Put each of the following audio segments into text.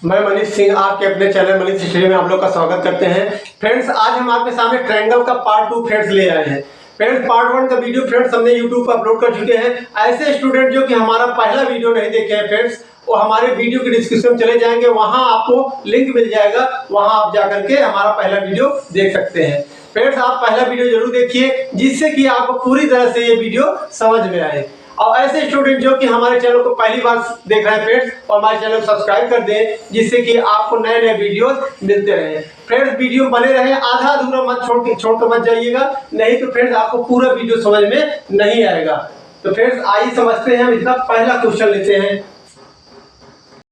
मैं मनीष सिंह आपके अपने चैनल मनीष स्टडी में आप लोग का स्वागत करते हैं। फ्रेंड्स, आज हम आपके सामने ट्रायंगल का पार्ट 2 फ्रेंड्स ले आए हैं। फ्रेंड्स, पार्ट 1 का वीडियो फ्रेंड्स हमने यूट्यूब पर अपलोड कर चुके हैं। ऐसे स्टूडेंट जो कि हमारा पहला वीडियो नहीं देखे हैं फ्रेंड्स, वो हमारे वीडियो की डिस्क्रिप्शन में चले जाएंगे, वहां आपको लिंक मिल जाएगा, वहां आप जाकर के हमारा पहला वीडियो देख सकते हैं। फ्रेंड्स, आप पहला वीडियो जरूर देखिए जिससे कि आपको पूरी तरह से ये वीडियो समझ में आए। और ऐसे स्टूडेंट जो कि हमारे चैनल को पहली बार देख रहे हैं फ्रेंड्स, और हमारे चैनल को सब्सक्राइब कर दें जिससे कि आपको नए नए वीडियोस मिलते रहें। फ्रेंड्स, वीडियो बने रहे, आधा अधूरा मत छोड़ मत जाइएगा, नहीं तो फ्रेंड्स आपको पूरा वीडियो समझ में नहीं आएगा। तो फ्रेंड्स आइए समझते हैं। इसका पहला क्वेश्चन लेते हैं।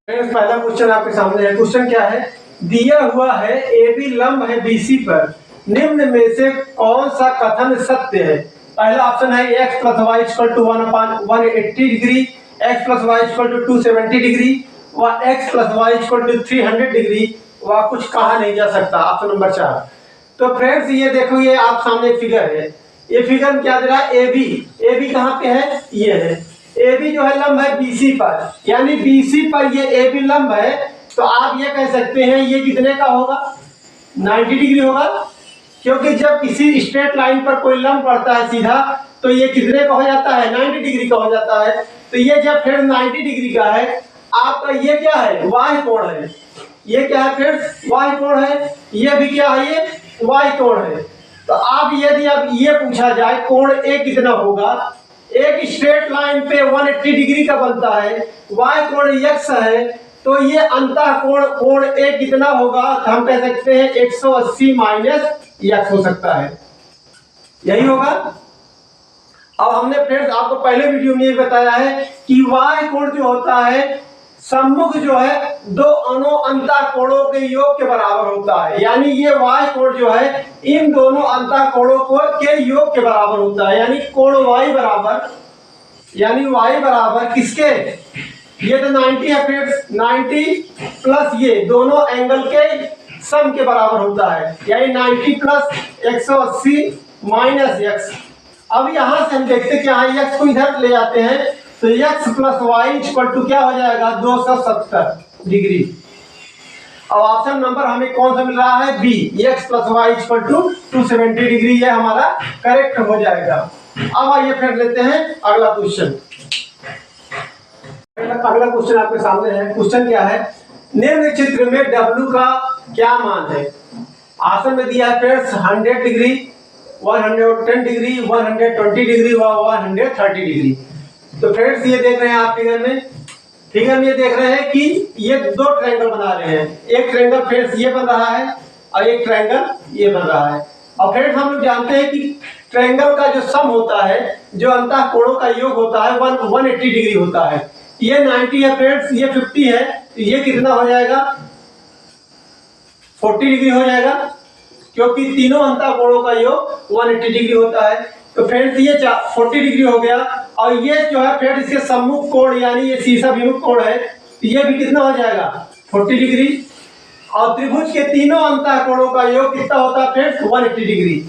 फ्रेंड्स, पहला क्वेश्चन आपके सामने है। क्वेश्चन क्या है? दिया हुआ है AB लंब है BC पर, निम्न में से कौन सा कथन सत्य है? पहला ऑप्शन है x + y = 1/180 degree, x + y = 270 degree, व x + y = 300 डिग्री, वह कुछ कहा नहीं जा सकता। Option number 4। तो फ्रेंड्स ये देखो, ये आप सामने फिगर है। ये फिगर में क्या दे रहा है? AB कहाँ पे है? ये है। AB जो है लंब है BC पर, यानी BC पर ये AB लंब है। तो आप ये कह सकते हैं ये कितने का होगा? 90 डिग्री होगा, क्योंकि जब किसी स्ट्रेट लाइन पर कोई लंब पड़ता है सीधा, तो ये कितने का हो जाता है? 90 डिग्री का हो जाता है। तो ये जब फिर 90 डिग्री का है, आपका ये क्या है? y कोण है। ये क्या है फ्रेंड्स? y कोण है। ये भी क्या है? ये y कोण है। तो आप यदि अब ये पूछा जाए कोण A कितना होगा, एक स्ट्रेट लाइन पे 180 डिग्री का बनता है, y कोण x है, तो ये अंतः कोण A कितना होगा? तो हम कह सकते हैं 180 माइनस x हो सकता है, यही होगा। अब हमने फ्रेंड्स आपको पहले वीडियो में ये बताया है कि y कोण जो होता है, सम्मुख जो है दो अंतः कोणों के योग के बराबर होता है। यानी ये y कोण जो है इन दोनों अंतः कोणों के योग के बराबर होता है। यानी कोण y बराबर किसके? ये तो 90 है फ्रेंड्स, 90 प्लस ये दोनों एंगल के सम के बराबर होता है, यानी 90 प्लस 180 माइनस x। अब यहां से हम देखते हैं कि हाँ x को इधर ले जाते हैं, तो x + y = क्या हो जाएगा? 270 डिग्री। अब ऑप्शन नंबर हमें कौन सा मिल रहा है? B, x + y = 270 degree. ये हमारा करेक्ट हो जाएगा। अब आइए फिर लेते हैं अगला क्वेश्चन। अगला क्वेश्चन आपके सामने है। क्वेश्चन क्या है? निम्न चित्र में W का क्या मान है? ऑप्शन में दिया है फ्रेंड्स 100 डिग्री, 110 डिग्री, 120 डिग्री व 130 डिग्री। तो फ्रेंड्स ये देख रहे हैं आप फिगर में ये देख रहे हैं कि ये दो ट्रायंगल बना रहे हैं। एक ट्रायंगल फ्रेंड्स ये बन रहा है और एक ट्रायंगल ये बन रहा है। और फ्रेंड्स हम लोग जानते हैं कि ट्रायंगल का जो सम होता है, जो अंतः कोणों का योग होता है, 180 डिग्री होता है। ये 90 है फ्रेंड्स, ये 50 है, तो ये कितना हो जाएगा? 40 डिग्री हो जाएगा, क्योंकि तीनों अंतः कोणों का योग 180 डिग्री होता है। तो फ्रेंड्स ये 40 डिग्री हो गया। और ये जो है फ्रेंड्स इसके सम्मुख कोण, यानी ये सीसा विमुख कोण है, तो ये भी कितना हो जाएगा? 40 डिग्री। और त्रिभुज के तीनों अंतः कोणों का योग कितना होता है फ्रेंड्स? 180 डिग्री।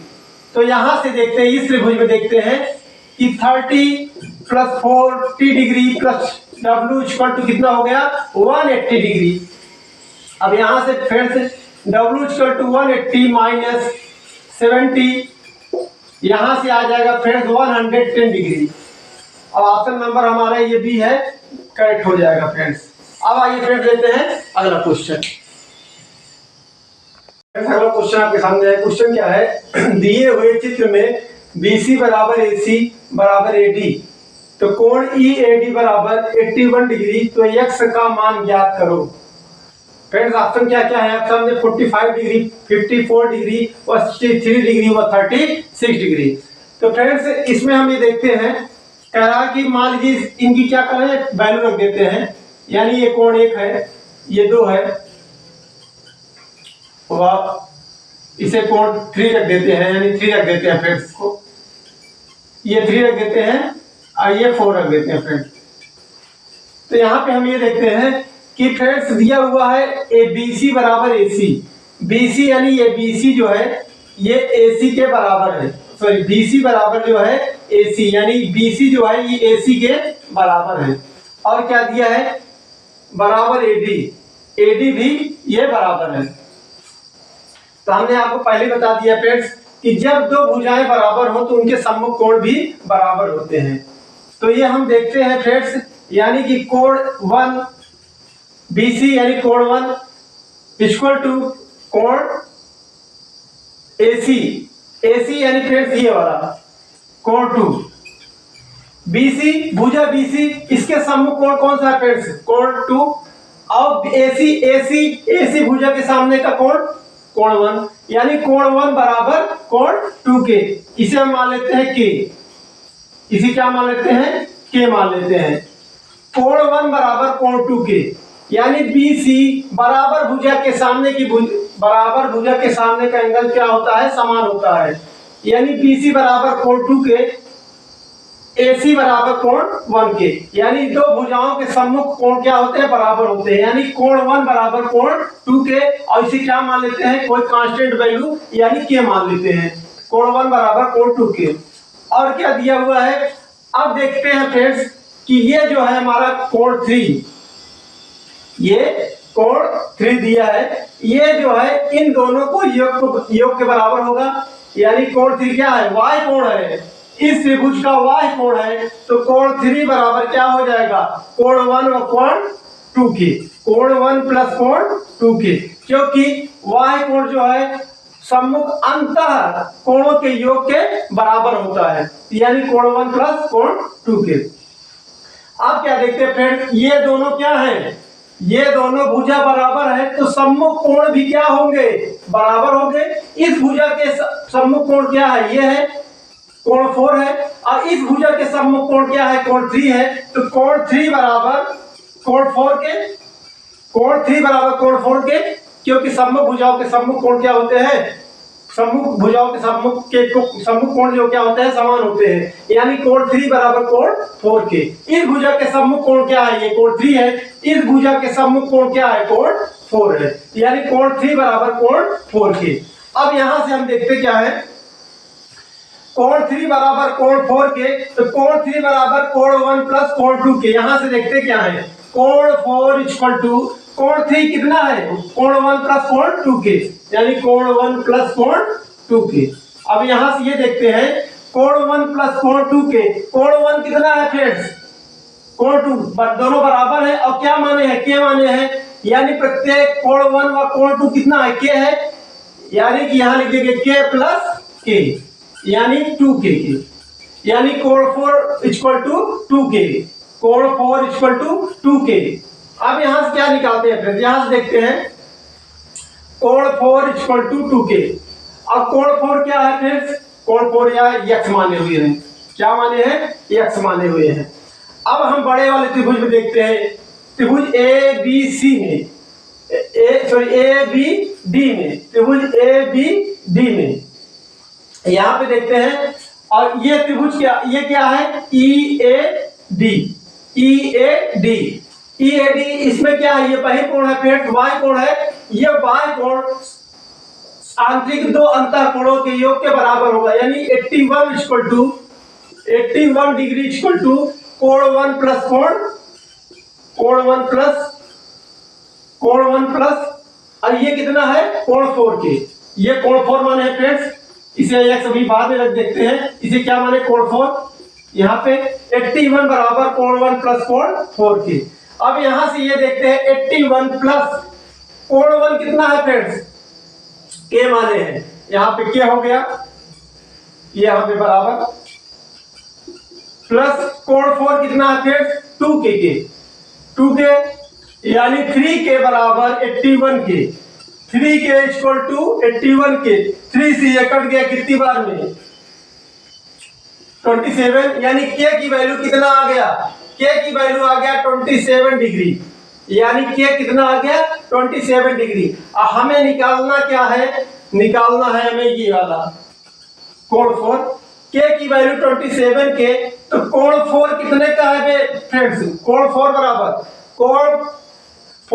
तो यहां से देखते हैं, इस त्रिभुज में देखते हैं कि 30 + 40 डिग्री प्लस W = कितना हो गया? 180 डिग्री। अब यहां से फ्रेंड्स W = 180 माइनस 70, यहां से आ जाएगा फ्रेंड्स 110 डिग्री। अब ऑप्शन नंबर हमारा ये भी है, करेक्ट हो जाएगा फ्रेंड्स। अब आइए फ्रेंड्स लेते हैं अगला क्वेश्चन। अगला क्वेश्चन आपके सामने है। क्वेश्चन क्या है? दिए हुए चित्र में BC = AC = AD, तो कोण EAD = 81 डिग्री, तो x का मान ज्ञात करो। फ्रेंड्स ऑप्शन क्या क्या है आपके सामने? 45 डिग्री, 54 डिग्री, 63 डिग्री व 36 डिग्री। तो फ्रेंड्स इसमें हम ये देखते हैं, कह रहा कि मान लीजिए इनकी क्या करें? वैल्यू रख देते हैं। यानी ये कोण 1 है, ये 2 है, और इसे कोण 3 रख देते हैं, यानी 3 रख देते हैं फ्रेंड्स को। ये 3 रख देते हैं और ये 4 रख देते हैं फ्रेंड्स। तो यहाँ पे हम ये देखते हैं कि फ्रेंड्स दिया हुआ है BC = AC। BC यानी ये BC जो है ये AC के बराबर है। सॉरी, BC बराबर जो है AC, यानी BC जो है ये AC के बराबर है। और क्या दिया है? बराबर AD। AD भी ये बराबर है। तो हमने आपको पहले बता दिया फ्रेंड्स कि जब दो भुजाएं बराबर हो तो उनके सम्मुख कोण भी बराबर होते हैं। तो ये हम देखते हैं फ्रेंड्स, यानी कि कोण 1 BC यानी कोण 1 इक्वल टू कोण AC यानी फ्रेंड्स ये वाला कोण 2 BC भुजा BC इसके सम्मुख कोण कौन सा है फ्रेंड्स? कोण 2। और AC भुजा के सामने का कोण 1 यानी कोण 1 बराबर कोण 2 के। इसे हम मान लेते हैं K। इसे क्या मान लेते हैं? K मान लेते हैं। कोण 1 बराबर कोण 2 के, यानी BC बराबर भुजा के सामने का एंगल क्या होता है? समान होता है। यानी BC बराबर कोण 2 के, AC बराबर कोण 1 के, यानी दो भुजाओं के सम्मुख कोण क्या होते हैं? बराबर होते हैं। यानी कोण 1 बराबर कोण 2 के, और इसे क्या मान लेते हैं? कोई कांस्टेंट वैल्यू यानी K मान लेते हैं। कोण 1 बराबर कोण 2 के। और क्या दिया हुआ है? अब देखते हैं फ्रेंड्स कि ये जो है हमारा कोण 3, ये कोण 3 दिया है। ये जो है इन दोनों को योग के बराबर होगा। यानी कोण 3 क्या है? Y कोण है। इस त्रिभुज का Y कोण है, तो कोण 3 बराबर क्या हो जाएगा? कोण 1 और कोण 2 के। कोण 1 प्लस कोण 2 के, क्योंकि Y कोण जो है सम्मुख अंतः कोणों के योग के बराबर होता है। यानी कोण 1 प्लस कोण 2 के। अब क्या देखते हैं फ्रेंड, ये दोनों क्या है? ये दोनों भुजा बराबर है, तो सम्मुख कोण भी क्या होंगे? बराबर होंगे। इस भुजा के सम्मुख कोण क्या है? ये है कोण 4 है, और इस भुजा के सम्मुख कोण क्या है? कोण 3 है। तो कोण 3 बराबर कोण 4 के, कोण 3 बराबर कोण 4 के, क्योंकि सम्मुख भुजाओं के सम्मुख कोण क्या होते हैं? सम्मुख भुजाओं के सम्मुख कोण जो क्या होते हैं? समान होते हैं। यानी कोण 3 बराबर कोण 4 के। इस भुजा के सम्मुख कोण क्या है? ये कोण 3 है। इस भुजा के सम्मुख कोण क्या है? कोण 4 है। यानी कोण 3 बराबर कोण 4 के। अब यहां से हम देखते क्या है, कोण 3 बराबर कोण 4 के, तो कोण 3 बराबर कोण 1 प्लस कोण 2 के। यहां से देखते क्या है, कोण 4 इक्वल टू कोण 3 कितना है? कोण 1 प्लस कोण 2 के, यानी कोण 1 प्लस कोण 2 के। अब यहां से ये देखते हैं कोण 1 प्लस कोण 2 के। कोण 1 कितना है फ्रेंड्स? कोण 2, दोनों बराबर है और क्या माने हैं? K माने हैं। यानी प्रत्येक कोण 1 व कोण 2 कितना है? K है। यानी कि यहां लिख देंगे K प्लस K, यानी 2K के। यानी कोण 4 इक्वल टू 2K, कोण 4 इक्वल टू 2K। अब यहां से क्या निकालते हैं फ्रेंड्स? यहां से देखते हैं कोण 4 इक्वल टू 2K। अब कोण 4 क्या है फ्रेंड्स? कोण 4 या x माने हुए हैं। क्या माने हैं? x माने हुए हैं। अब हम बड़े वाले त्रिभुज में देखते हैं, त्रिभुज ABC में, ABD में, त्रिभुज ABD में यहां पे देखते हैं। और ये त्रिभुज क्या, ये क्या है? EAD। इसमें क्या है? ये वही कोण है फ्रेंड्स, Y कोण है। ये Y कोण आंतरिक दो अंतः कोणों के योग के बराबर होगा। यानी 81 डिग्री इक्वल टू कोण 1 प्लस कोण 1 प्लस, और ये कितना है? कोण 4 के। ये कोण 4 माने हैं फ्रेंड्स। इसे x अभी बाद में रख देखते हैं। इसे क्या माने? कोण 4। यहाँ पे 81 बराबर कोण 1 प्लस कोण 4 के। अब यहां से ये देखते हैं 81 प्लस कोण 1 कितना है फ्रेंड्स? K माने हैं। यहाँ पे क्या हो गया? ये यहाँ पे बराबर प्लस कोण 4 कितना है फ्रेंड्स? 2K के, 2K यानी 3K बराबर 81 के। 3K इक्वल टू 81 के। 3 से ये कट गया कितनी बार में? 27। यानी K की वैल्यू कितना आ गया? K की वैल्यू आ गया 27 डिग्री। यानी K कितना आ गया? 27 डिग्री। अब हमें निकालना क्या है? निकालना है हमें ये वाला कोण 4। K की वैल्यू 27 के, तो कोण 4 कितने का है फ्रेंड्स? कोण 4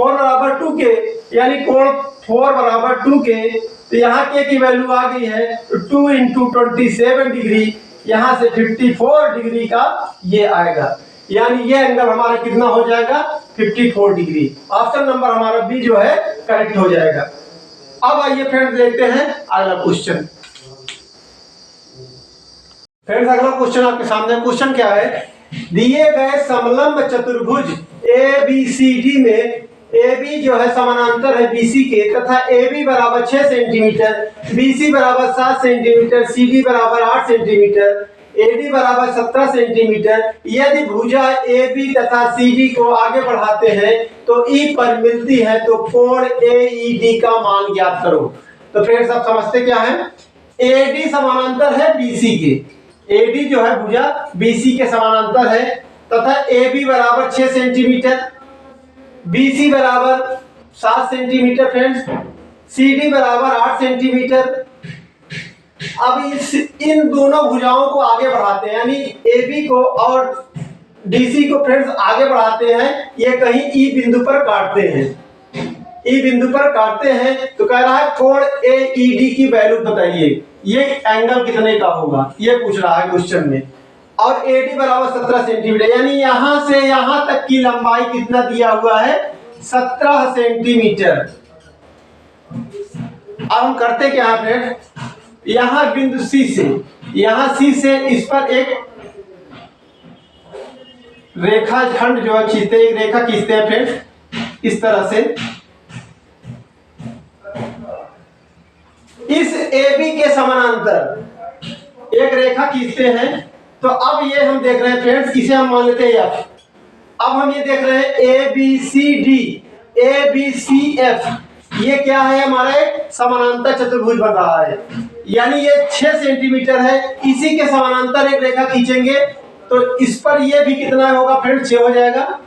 बराबर 2K, यानी कोण 4 बराबर 2K। तो यहाँ K की वैल्यू आ गई है 2 इंटू 27 डिग्री, यहाँ से 54 डिग्री का ये आएगा। यानी ये एंगल हमारा कितना हो जाएगा? 54 डिग्री। ऑप्शन नंबर हमारा बी जो है करेक्ट हो जाएगा। अब आइए फ्रेंड्स देखते हैं अगला क्वेश्चन। फ्रेंड्स अगला क्वेश्चन आपके सामने। क्वेश्चन क्या है, दिए गए समलंब चतुर्भुज ABCD में AB जो है समानांतर है BC के तथा AB बराबर 6 सेंटीमीटर, BC बराबर 7 सेंटीमीटर, CD बराबर 8 सेंटीमीटर, AD बराबर 17 सेंटीमीटर। यदि भुजा AB तथा CD को आगे बढ़ाते हैं तो E पर मिलती है तो कोण AED का मान ज्ञात करो। तो फ्रेंड्स आप समझते क्या है, AD समानांतर है BC के, AD जो है भुजा BC के समानांतर है तथा AB बराबर 6 सेंटीमीटर, BC बराबर 7 सेंटीमीटर फ्रेंड्स, CD बराबर 8 सेंटीमीटर। अब इन दोनों भुजाओं को आगे बढ़ाते हैं, यानी AB को और DC को फ्रेंड्स आगे बढ़ाते हैं, ये कहीं E बिंदु पर काटते हैं, E बिंदु पर काटते हैं तो कह रहा है कोण AED की वैल्यू बताइए, ये एंगल कितने का होगा, ये पूछ रहा है क्वेश्चन में। और AD बराबर 17 सेंटीमीटर, यानी यहां से यहां तक की लंबाई कितना दिया हुआ है, 17 सेंटीमीटर। अब हम करते क्या है फ्रेंड, यहां बिंदु C से, यहां C से इस पर एक रेखा खंड जो है खींचते, एक रेखा खींचते हैं फ्रेंड इस तरह से। इस AB के समानांतर एक रेखा खींचते हैं तो अब ये हम देख रहे हैं फ्रेंड्स, इसे हम मान लेते हैं F। अब हम ये देख रहे हैं ABCD ABCF, ये क्या है, हमारा एक समानांतर चतुर्भुज बन रहा है, यानी ये 6 सेंटीमीटर है। इसी के समानांतर एक रेखा खींचेंगे तो इस पर ये भी कितना होगा फ्रेंड्स, 6 हो जाएगा।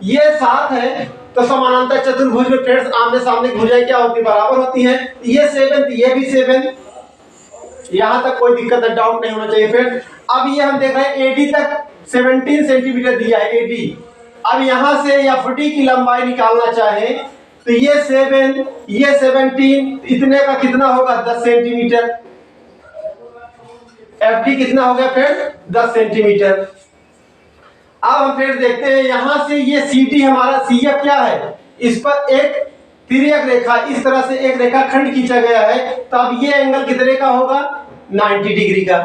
ये 7 है तो समानांतर चतुर्भुज में फ्रेंड्स आमने सामने भुजाएं क्या होती है, बराबर होती हैं। ये 7, ये भी 7, यहां तक कोई दिक्कत है, डाउट नहीं होना चाहिए फ्रेंड्स। अब ये हम देख रहे हैं AD तक 17 सेंटीमीटर दिया है AD। अब यहां से FD की लंबाई निकालना चाहे तो ये 7, ये 17, इतने का कितना होगा, 10 सेंटीमीटर। FD कितना हो गया फ्रेंड, 10 सेंटीमीटर। अब हम फिर देखते हैं यहां से ये CD हमारा CF क्या है, इस पर एक तिर्यक रेखा, इस तरह से एक रेखा खंड खींचा गया है, तो अब ये एंगल कितने का होगा, 90 डिग्री का।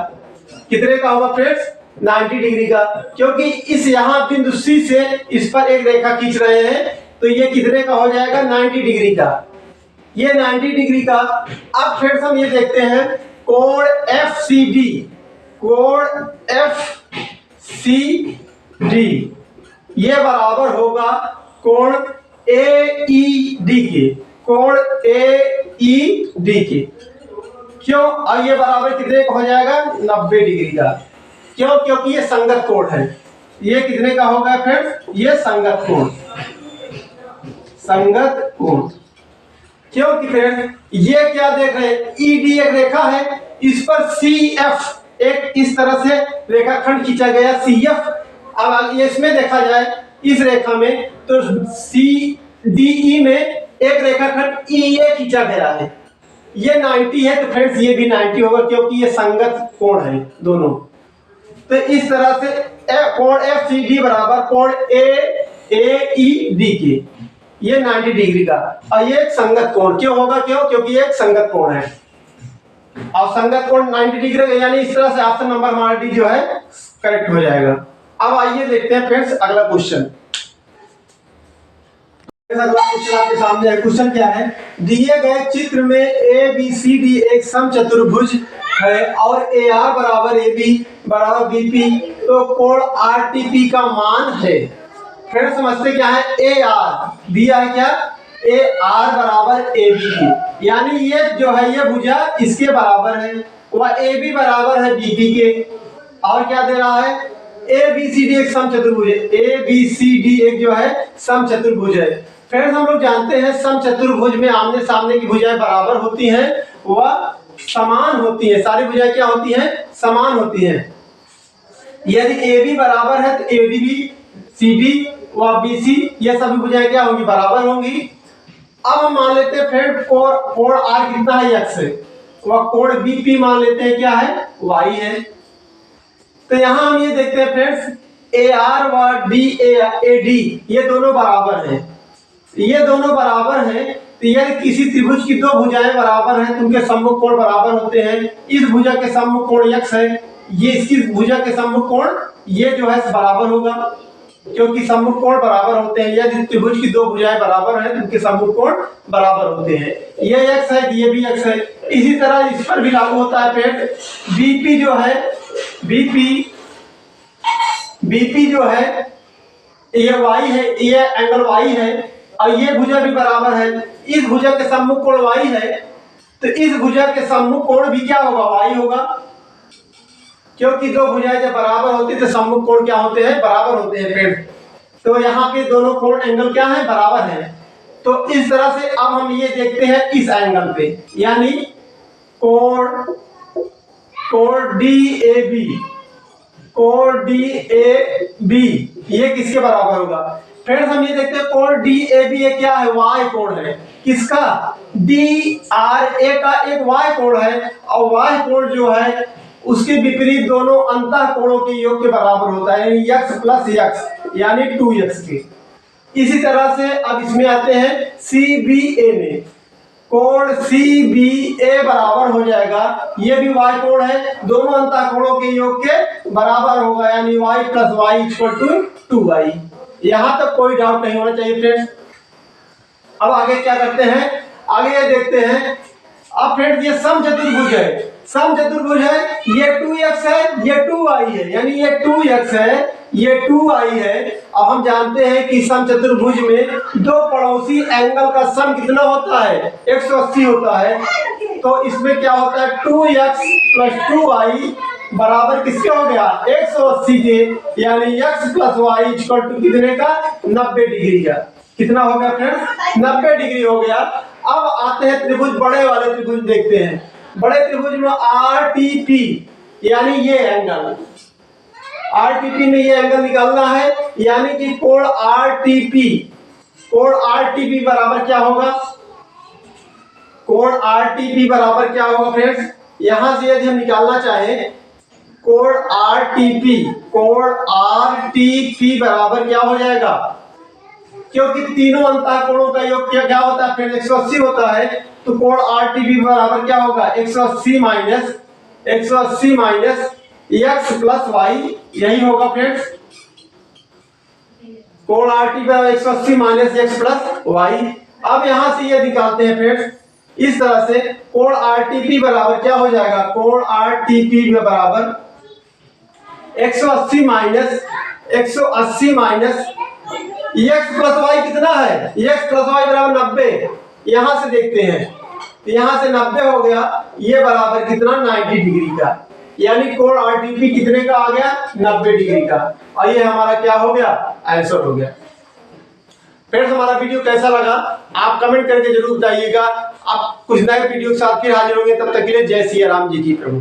कितने का होगा फ्रेंड्स, 90 डिग्री का, क्योंकि इस यहां बिंदु C से इस पर एक रेखा खींच रहे हैं तो ये कितने का हो जाएगा, 90 डिग्री का, ये 90 डिग्री का। अब फिर हम ये देखते हैं कोण FCD, कोण FCD ये बराबर होगा कोण AED के, कोण AED के। क्यों, और ये बराबर कितने का हो जाएगा, 90 डिग्री का। क्यों, क्योंकि ये संगत कोण है। ये कितने का होगा फ्रेंड्स, ये संगत कोण, संगत कोण। क्योंकि फ्रेंड्स ये क्या देख रहे हैं, ED एक रेखा है, इस पर CF एक इस तरह से रेखाखंड खींचा गया CF। अब इसमें देखा जाए इस रेखा में तो CDE में एक रेखाखंड EA खींचा गया है, ये 90 है तो फ्रेंड्स ये भी 90 होगा क्योंकि ये संगत कोण है दोनों। तो इस तरह से कोण FCD बराबर कोण AED के, ये 90 डिग्री का, और ये एक संगत कोण। क्यों होगा, क्यों, क्योंकि ये एक संगत कोण है। और संगत कोण 90 डिग्री, यानी इस तरह से ऑप्शन नंबर हमारा डी जो है करेक्ट हो जाएगा। अब आइए देखते हैं फ्रेंड्स अगला क्वेश्चन। अगला क्वेश्चन आपके सामने है। क्वेश्चन क्या है, दिए गए चित्र में ABCD एक समचतुर्भुज है और AR बराबर AB बराबर BP, तो कोण RTP का मान है। फ्रेंड्स समझते क्या है, AR दिया है क्या, AR बराबर AB की, यानी ये जो है ये भुजा इसके बराबर है, वह AB बराबर है BP के। और क्या दे रहा है, ABCD एक समचतुर्भुज है, ABCD एक जो है समचतुर्भुज है। फ्रेंड्स हम लोग जानते हैं समचतुर्भुज में आमने सामने की भुजाएं बराबर होती हैं, वह समान होती है, सारी भुजाएं क्या होती हैं, समान होती हैं। यदि AB बराबर है तो AD भी, CD व BC ये सभी भुजाएं क्या होंगी, बराबर होंगी। अब हम मान लेते हैं फ्रेंड कोण R कितना है, x है, वह कोण BP मान लेते हैं क्या है, y है। तो यहां हम ये देखते हैं फ्रेंड्स AR व DAD ये दोनों बराबर हैं, ये दोनों बराबर हैं, तो यदि किसी त्रिभुज की दो भुजाएं बराबर हैं तो उनके सम्मुख कोण बराबर होते हैं। इस भुजा के सम्मुख कोण x है, ये इसकी भुजा के सम्मुख कोण ये जो है बराबर होगा, क्योंकि सम्मुख कोण बराबर होते हैं। यदि त्रिभुज की दो भुजाएं बराबर हैं तो उनके सम्मुख कोण बराबर होते हैं। ये x है, ये भी x है। इसी तरह इस पर भी लागू होता है फ्रेंड्स। BP जो है, BP जो है ये y है, ये एंगल y है और ये भुजा भी बराबर है। इस भुजा के सम्मुख कोण y है, तो इस भुजा के सम्मुख कोण भी क्या होगा, y होगा, क्योंकि दो भुजाएं जब बराबर होती है तो सम्मुख कोण क्या होते हैं, बराबर होते हैं फ्रेंड्स। तो यहाँ पे दोनों कोण एंगल क्या है, बराबर है। तो इस तरह से अब हम ये देखते हैं इस एंगल पे, यानी कोण DAB, कोण DAB ये किसके बराबर होगा फ्रेंड्स। हम ये देखते हैं कोण DAB ये क्या है, y कोण है। किसका, DRA का एक y कोण है, और y कोण जो है उसके विपरीत दोनों अंतः कोणों के योग के बराबर होता है, यानी x प्लस x यानी 2x के। इसी तरह से अब इसमें आते हैं CBA में, कोण CBA बराबर हो जाएगा, ये भी y कोण है, दोनों अंतः कोणों के योग के बराबर होगा, यानी y plus y equal to 2y। यहां तक कोई डाउट नहीं होना चाहिए फ्रेंड्स। अब आगे क्या करते हैं, आगे ये देखते हैं। अब फ्रेंड्स ये समचतुर्भुज है, समचतुर्भुज है, ये 2x है, ये 2y है, यानी ये 2x है, ये 2y है। अब हम जानते हैं कि समचतुर्भुज में दो पड़ोसी एंगल का सम कितना होता है, 180 होता है। तो इसमें क्या होता है, 2x प्लस 2y बराबर किसके हो गया, 180 के, यानी x plus y equal to कितने का, 90 डिग्री का। कितना हो गया फ्रेंड्स, 90 डिग्री हो गया। अब आते हैं त्रिभुज, बड़े वाले त्रिभुज देखते हैं। बड़े त्रिभुज में RTP यानी ये एंगल, RTP में ये एंगल निकालना है, यानी कि कोण RTP बराबर क्या होगा, कोण RTP बराबर क्या होगा फ्रेंड्स। यहां से यदि हम निकालना चाहें कोण RTP बराबर क्या हो जाएगा, क्योंकि तीनों अंतः कोणों का योग क्या होता है फ्रेंड्स, 180 होता है। तो कोण RTP बराबर क्या होगा, 180 माइनस x प्लस y, यही होगा फ्रेंड्स। कोण RTP बराबर 180 माइनस x प्लस y। अब यहां से ये निकालते हैं फ्रेंड्स, इस तरह से कोण RTP बराबर क्या हो जाएगा, कोण RTP बराबर 180 माइनस x प्लस y कितना है, x प्लस y बराबर 90। यहां से देखते हैं, तो यहां से 90 हो गया, ये बराबर कितना, 90 डिग्री का, यानी कोण RTP कितने का आ गया, 90 डिग्री का। और ये हमारा क्या हो गया, आंसर हो गया। फ्रेंड्स हमारा वीडियो कैसा लगा आप कमेंट करके जरूर बताइएगा। आप कुछ नए वीडियो के साथ फिर हाजिर होंगे, तब तक के लिए जय सिया राम जी की प्रभु।